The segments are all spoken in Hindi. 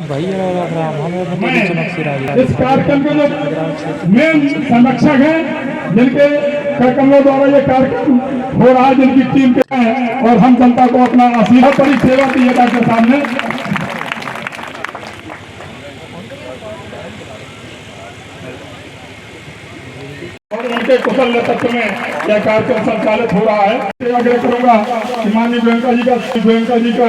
इस कार्यक्रम के जो मेन संरक्षक हैं, जिनके कार्यक्रमों द्वारा ये कार्यक्रम हो रहा है, जिनकी टीम के हैं, और हम जनता को अपना आशीर्वाद बड़ी सेवा दिएगा के सामने। और उनके कुशल नेतृत्व में यह कार्यक्रम संचालित हो रहा है। आग्रह करूंगा कि माननीय गोयनका जी का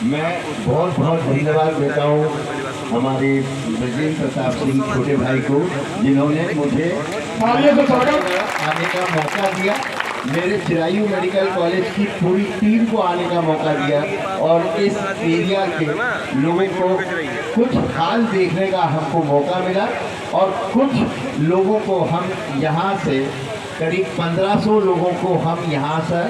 मैं बहुत बहुत धन्यवाद देता हूँ हमारे ब्रजेंद्र प्रताप सिंह छोटे भाई को, जिन्होंने मुझे आने का मौका दिया, मेरे चिरायू मेडिकल कॉलेज की पूरी टीम को आने का मौका दिया, और इस एरिया के लोगों को कुछ हाल देखने का हमको मौका मिला, और कुछ लोगों को हम यहाँ से करीब 1500 लोगों को हम यहाँ से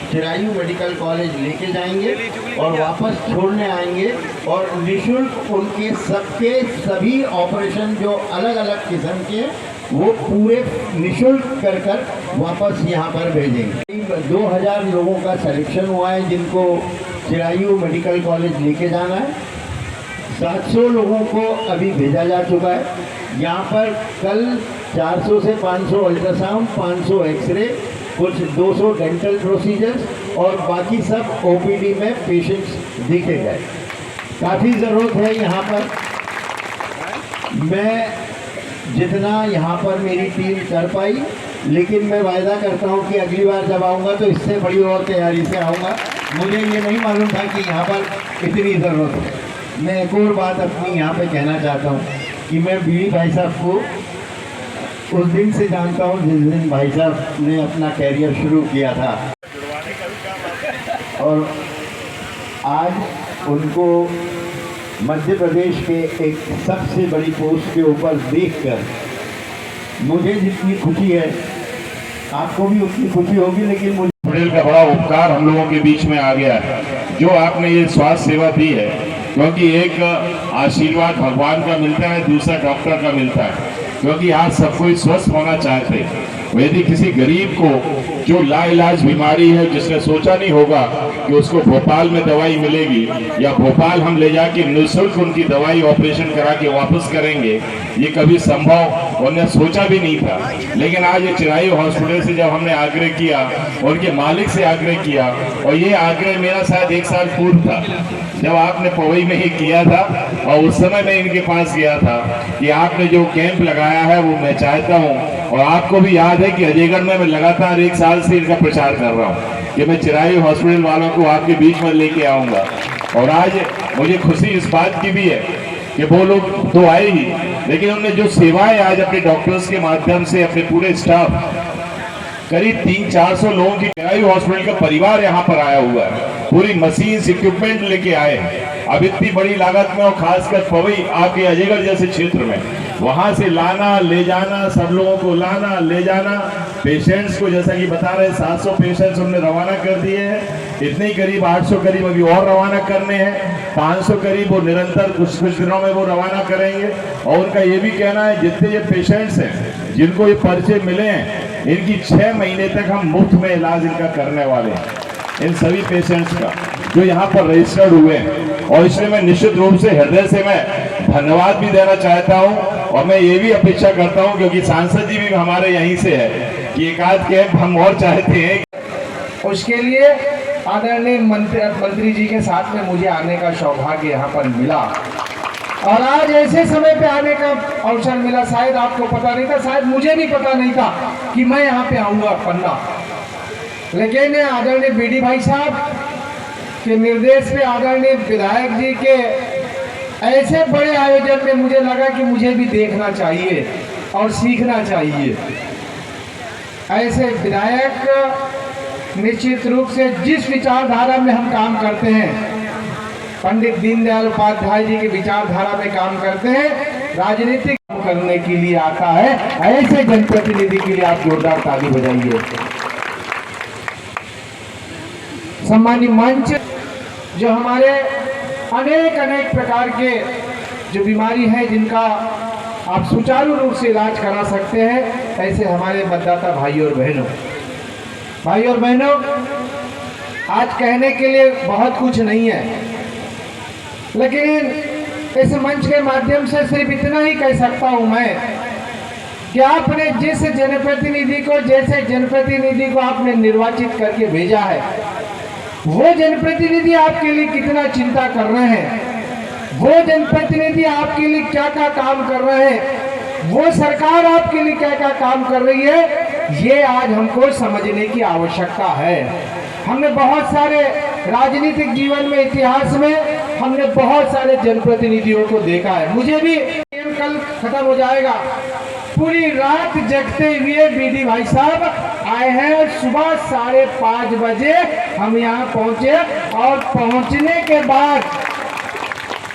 चिरायू मेडिकल कॉलेज लेके जाएंगे और वापस छोड़ने आएंगे, और निःशुल्क उनके सबके सभी ऑपरेशन जो अलग अलग किस्म के वो पूरे निःशुल्क कर वापस यहाँ पर भेजेंगे। 2000 लोगों का सिलेक्शन हुआ है जिनको चिरायू मेडिकल कॉलेज लेके जाना है। 700 लोगों को अभी भेजा जा चुका है। यहाँ पर कल 400 से 500 अल्ट्रासाउंड, 500 एक्सरे, कुछ 200 डेंटल प्रोसीजर्स, और बाकी सब ओपीडी में पेशेंट्स देखे गए। काफ़ी ज़रूरत है यहाँ पर। मैं जितना यहाँ पर मेरी टीम कर पाई, लेकिन मैं वायदा करता हूँ कि अगली बार जब आऊँगा तो इससे बड़ी और तैयारी से आऊँगा। मुझे ये नहीं मालूम था कि यहाँ पर इतनी ज़रूरत है। मैं एक और बात अपनी यहाँ पे कहना चाहता हूँ कि मैं बीडी भाई साहब को उस दिन से जानता हूँ जिस दिन भाई साहब ने अपना कैरियर शुरू किया था, और आज उनको मध्य प्रदेश के एक सबसे बड़ी पोस्ट के ऊपर देखकर मुझे जितनी खुशी है, आपको भी उतनी खुशी होगी। लेकिन मुझे पटेल का बड़ा उपकार हम लोगों के बीच में आ गया है, जो आपने ये स्वास्थ्य सेवा दी है, क्योंकि एक आशीर्वाद भगवान का मिलता है, दूसरा डॉक्टर का मिलता है, क्योंकि आज सब कोई स्वस्थ होना चाहते हैं। यदि किसी गरीब को जो लाइलाज बीमारी है, जिसने सोचा नहीं होगा कि उसको भोपाल में दवाई मिलेगी, या भोपाल हम ले जाके निःशुल्क उनकी दवाई ऑपरेशन करा के वापस करेंगे, ये कभी संभव उन्हें सोचा भी नहीं था। लेकिन आज ये चिरायू हॉस्पिटल से जब हमने आग्रह किया, उनके मालिक से आग्रह किया, और ये आग्रह मेरा शायद 1 साल पूर्व था जब आपने पवई में ही किया था, और उस समय मैं इनके पास गया था कि आपने जो कैंप लगाया है वो मैं चाहता हूँ, और आपको भी याद है कि अजयगढ़ में मैं लगातार 1 साल से इनका प्रचार कर रहा हूँ कि मैं चिरायू हॉस्पिटल वालों को आपके बीच में लेके आऊँगा। और आज मुझे खुशी इस बात की भी है कि वो लोग तो आए ही, लेकिन उन्होंने जो सेवाएं आज अपने डॉक्टर्स के माध्यम से, अपने पूरे स्टाफ, करीब 300-400 लोगों की चिरायू हॉस्पिटल का परिवार यहाँ पर आया हुआ है, पूरी मशीन इक्विपमेंट लेके आए हैं। अब इतनी बड़ी लागत में, और खासकर पवई आपके अजयगढ़ जैसे क्षेत्र में, वहां से लाना ले जाना, सब लोगों को लाना ले जाना, पेशेंट्स को जैसा कि बता रहे 700 पेशेंट्स हमने रवाना कर दिए हैं, इतने करीब 800 करीब अभी और रवाना करने हैं, 500 करीब वो निरंतर कुछ दिनों में वो रवाना करेंगे। और उनका ये भी कहना है जितने ये पेशेंट्स हैं जिनको ये पर्चे मिले हैं, इनकी 6 महीने तक हम मुफ्त में इलाज इनका करने वाले हैं, इन सभी पेशेंट्स का जो यहाँ पर रजिस्टर्ड हुए हैं। और इसलिए मैं निश्चित रूप से हृदय से मैं धन्यवाद भी देना चाहता हूँ, और मैं ये भी अपेक्षा करता हूँ, क्योंकि सांसद जी भी हमारे यहीं से है, कि एक आध कैंप हम और चाहते हैं। उसके लिए आदरणीय मंत्री जी के साथ में मुझे आने का सौभाग्य यहाँ पर मिला, और आज ऐसे समय पे आने का अवसर मिला। शायद आपको पता नहीं था, शायद मुझे भी पता नहीं था कि मैं यहाँ पे आऊँगा पन्ना, लेकिन आदरणीय बीडी भाई साहब के निर्देश पे, आदरणीय विधायक जी के ऐसे बड़े आयोजन में मुझे लगा कि मुझे भी देखना चाहिए और सीखना चाहिए। ऐसे विधायक निश्चित रूप से जिस विचारधारा में हम काम करते हैं, पंडित दीनदयाल उपाध्याय जी की विचारधारा में काम करते हैं, राजनीतिक करने के लिए आता है, ऐसे जनप्रतिनिधि के लिए आप जोरदार ताली बजाइए। सम्मानित मंच, जो हमारे अनेक प्रकार के जो बीमारी है जिनका आप सुचारू रूप से इलाज करा सकते हैं, ऐसे हमारे मतदाता भाई और बहनों, आज कहने के लिए बहुत कुछ नहीं है, लेकिन इस मंच के माध्यम से सिर्फ इतना ही कह सकता हूं मैं कि आपने जिस जनप्रतिनिधि को, जैसे जनप्रतिनिधि को आपने निर्वाचित करके भेजा है, वो जनप्रतिनिधि आपके लिए कितना चिंता कर रहे हैं, वो जनप्रतिनिधि आपके लिए क्या क्या काम कर रहे हैं, वो सरकार आपके लिए क्या क्या काम कर रही है, ये आज हमको समझने की आवश्यकता है। हमने बहुत सारे राजनीतिक जीवन में, इतिहास में हमने बहुत सारे जनप्रतिनिधियों को देखा है। मुझे भी कल खत्म हो जाएगा, पूरी रात जगते हुए बीडी भाई साहब आए हैं। सुबह 5:30 बजे हम यहाँ पहुंचे और पहुंचने के बाद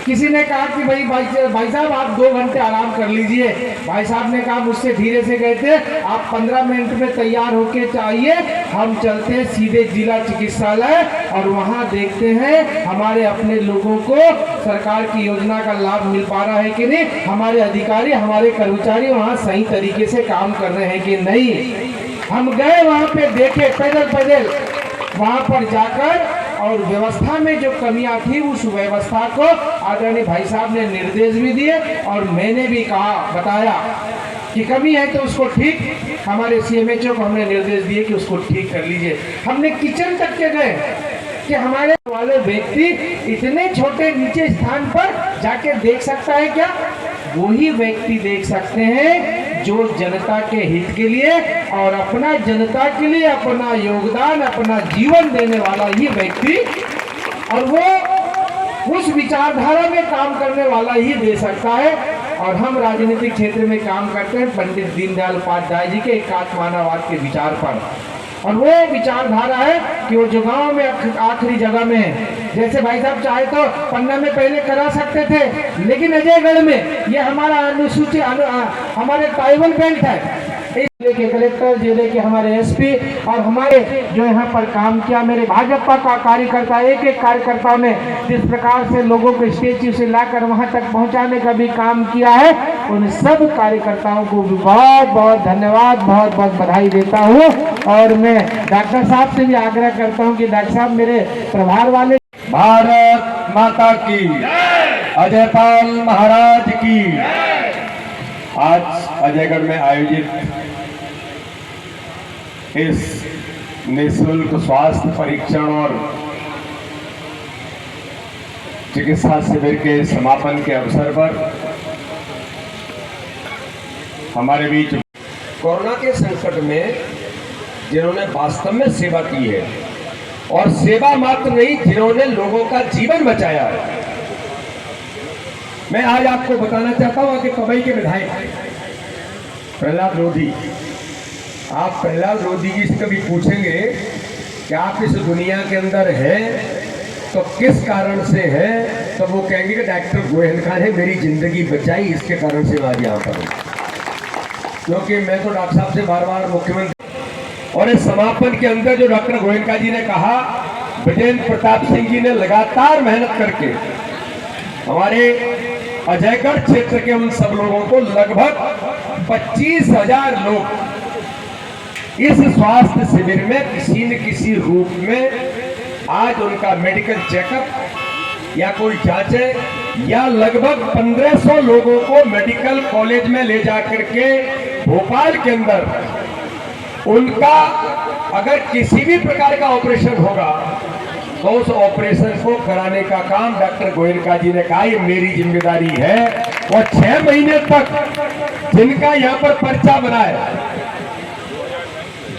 किसी ने कहा कि भाई साहब आप 2 घंटे आराम कर लीजिए। भाई साहब ने कहा मुझसे धीरे से गए थे, आप 15 मिनट में तैयार होके चाहिए, हम चलते हैं सीधे जिला चिकित्सालय और वहां देखते हैं हमारे अपने लोगों को सरकार की योजना का लाभ मिल पा रहा है कि नहीं, हमारे अधिकारी, हमारे कर्मचारी वहां सही तरीके से काम कर रहे हैं कि नहीं। हम गए वहां पे, देखे पैदल वहां पर जाकर, और व्यवस्था में जो कमियां थी उस व्यवस्था को आदरणीय भाई साहब ने निर्देश भी दिए और मैंने भी कहा, बताया कि कमी है तो उसको ठीक, हमारे सीएमएचओ को हमने निर्देश दिए कि उसको ठीक कर लीजिए। हमने किचन तक के गए कि हमारे वाले व्यक्ति इतने छोटे नीचे स्थान पर जाके देख सकता है क्या? वही व्यक्ति देख सकते हैं जो जनता के हित के लिए और अपना जनता के लिए अपना योगदान, अपना जीवन देने वाला ही व्यक्ति, और वो उस विचारधारा में काम करने वाला ही दे सकता है। और हम राजनीतिक क्षेत्र में काम करते हैं पंडित दीनदयाल उपाध्याय जी के एकात्म मानववाद के विचार पर, और वो विचारधारा है कि वो जो गांव में आखिरी जगह में है, जैसे भाई साहब चाहे तो पन्ना में पहले करा सकते थे, लेकिन अजयगढ़ में ये हमारा अनुसूचित हमारे ट्राइबल बेल्ट है। जिले के कलेक्टर, जिले के हमारे एसपी और हमारे जो यहाँ पर काम किया, मेरे भाजपा का कार्यकर्ता, एक कार्यकर्ताओं ने जिस प्रकार से लोगों को स्टेच्यू से लाकर वहाँ तक पहुँचाने का भी काम किया है, उन सब कार्यकर्ताओं को भी बहुत बहुत धन्यवाद, बहुत बहुत बधाई देता हूँ। और मैं डॉक्टर साहब से भी आग्रह करता हूँ कि डॉक्टर साहब मेरे प्रभार वाले। भारत माता की, अजयपाल महाराज की। आज अजयगढ़ में आयोजित इस निःशुल्क स्वास्थ्य परीक्षण और चिकित्सा शिविर के समापन के अवसर पर हमारे बीच कोरोना के संकट में जिन्होंने वास्तव में सेवा की है, और सेवा मात्र नहीं, जिन्होंने लोगों का जीवन बचाया है। मैं आज आपको बताना चाहता हूं कि पवई के विधायक प्रहलाद लोधी, आप प्रहलाद लोधी जी से कभी पूछेंगे कि आप इस दुनिया के अंदर हैं तो किस कारण से हैं, तो वो कहेंगे कि डॉक्टर गोयनका ने मेरी जिंदगी बचाई, इसके कारण से मैं आज यहाँ पर हूँ। क्योंकि मैं तो डॉक्टर साहब से बार बार मुख्यमंत्री, और इस समापन के अंदर जो डॉक्टर गोयनका जी ने कहा, विजेंद्र प्रताप सिंह जी ने लगातार मेहनत करके हमारे अजयगढ़ क्षेत्र के उन सब लोगों को, लगभग 25,000 लोग इस स्वास्थ्य शिविर में किसी न किसी रूप में आज उनका मेडिकल चेकअप या कोई जांचें, या लगभग 1500 लोगों को मेडिकल कॉलेज में ले जाकर के भोपाल के अंदर उनका अगर किसी भी प्रकार का ऑपरेशन होगा तो उस ऑपरेशन को कराने का काम डॉक्टर गोयनका जी ने कहा, ये मेरी जिम्मेदारी है। और 6 महीने तक जिनका यहाँ पर पर्चा बना है,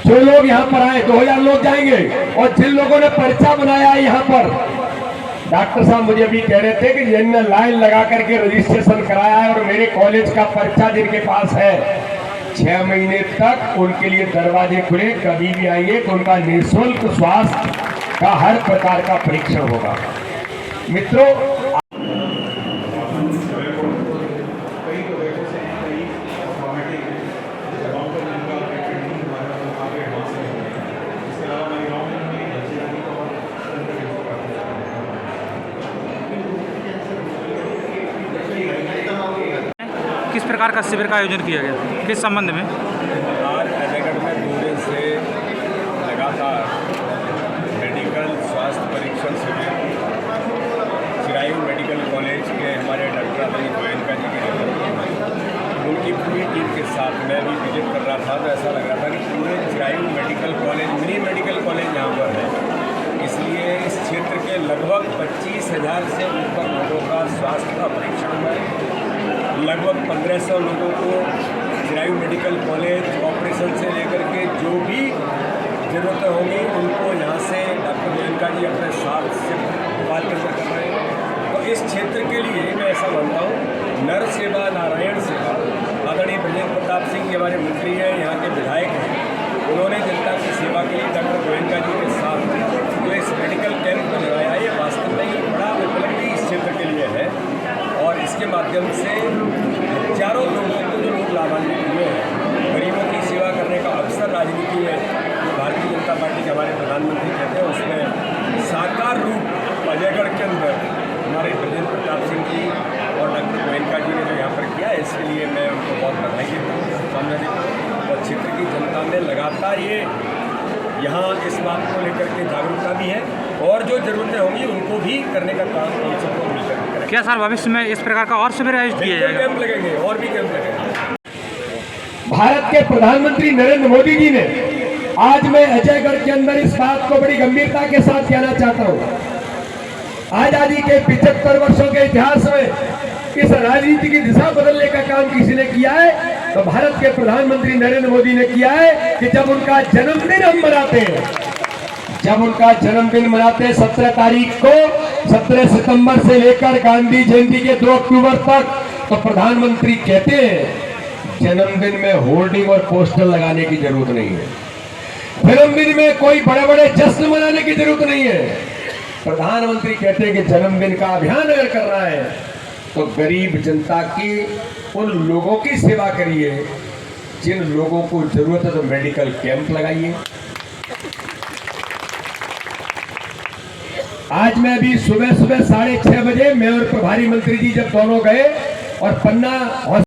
जो लोग यहाँ पर आए 2000 लोग जाएंगे, और जिन लोगों ने पर्चा बनाया है यहाँ पर, डॉक्टर साहब मुझे भी कह रहे थे कि जिनने लाइन लगा करके रजिस्ट्रेशन कराया है और मेरे कॉलेज का पर्चा जिनके पास है, 6 महीने तक उनके लिए दरवाजे खुले, कभी भी आएंगे तो उनका निःशुल्क स्वास्थ्य का हर प्रकार का परीक्षण होगा। मित्रों, किस प्रकार का शिविर का आयोजन किया गया, किस संबंध में? आज अजयगढ़ में 2 दिन से लगातार मेडिकल स्वास्थ्य परीक्षण शिविर चिरायू मेडिकल हमारे डॉक्टर आदरणीय गोयनका जी के नेतृत्व उनकी पूरी टीम के साथ मैं भी विजिट कर रहा था, तो ऐसा लग रहा था कि पूरे Chirayu medical college, mini medical college यहाँ पर है। इसलिए इस क्षेत्र के लगभग 25,000 से ऊपर लोगों का स्वास्थ्य का परीक्षण हुआ है। लगभग 1,500 लोगों को चिरायू मेडिकल कॉलेज ऑपरेशन से लेकर के जो भी ज़रूरतें होंगी उनको यहाँ से डॉक्टर गोयनका जी अपने साथ से बात कर रहे हैं। तो इस क्षेत्र के लिए मैं ऐसा मानता हूँ, नर सेवा नारायण सेवा। आदरणीय ब्रजेंद्र प्रताप सिंह जी हमारे मंत्री हैं, यहाँ के विधायक हैं, उन्होंने जनता की सेवा के लिए डॉक्टर गोयनका जी के साथ जो इस मेडिकल कैंप को लगाया, ये वास्तव में ही बड़ा उपलब्धि इस क्षेत्र के लिए है। और इसके माध्यम से हजारों लोगों को जो लोग लाभान्वित हुए हैं, गरीबों की सेवा करने का अवसर राजनीति में जो भारतीय जनता पार्टी के हमारे प्रधानमंत्री कहते हैं, उसमें साकार रूप अजयगढ़ के अंदर हमारे ब्रजेंद्र प्रताप सिंह जी और डॉक्टर गोयनका जी ने जो यहाँ पर किया है, इसके लिए मैं उनको बहुत बधाई देता हूँ, शुभकामनाएं देता हूँ। और क्षेत्र की जनता ने लगातार ये यहाँ इस बात को लेकर के जागरूकता भी है और जो ज़रूरतें होंगी उनको भी करने का काम हम सबको मिलकर करेंगे। क्या सर भविष्य में इस प्रकार का और शिविर आयोजित किया जाएगा? कैंप लगेंगे और भी कैंप लगेंगे। भारत के प्रधानमंत्री नरेंद्र मोदी जी ने आज मैं अजयगढ़ के अंदर इस बात को बड़ी गंभीरता के साथ कहना चाहता हूँ, आजादी के 75 वर्षों के इतिहास में इस राजनीति की दिशा बदलने का काम किसी ने किया है तो भारत के प्रधानमंत्री नरेंद्र मोदी ने किया है कि जब उनका जन्मदिन हम मनाते हैं, जब उनका जन्मदिन मनाते हैं 17 तारीख को, 17 सितंबर से लेकर गांधी जयंती के 2 अक्टूबर तक, तो प्रधानमंत्री कहते हैं जन्मदिन में होर्डिंग और पोस्टर लगाने की जरूरत नहीं है, जन्मदिन में कोई बड़े बड़े जश्न मनाने की जरूरत नहीं है। प्रधानमंत्री कहते हैं कि जन्मदिन का अभियान अगर करना है तो गरीब जनता की, उन लोगों की सेवा करिए जिन लोगों को जरूरत है, तो मेडिकल कैंप लगाइए। आज मैं भी सुबह 6:30 बजे मैं और प्रभारी मंत्री जी जब दोनों गए और पन्ना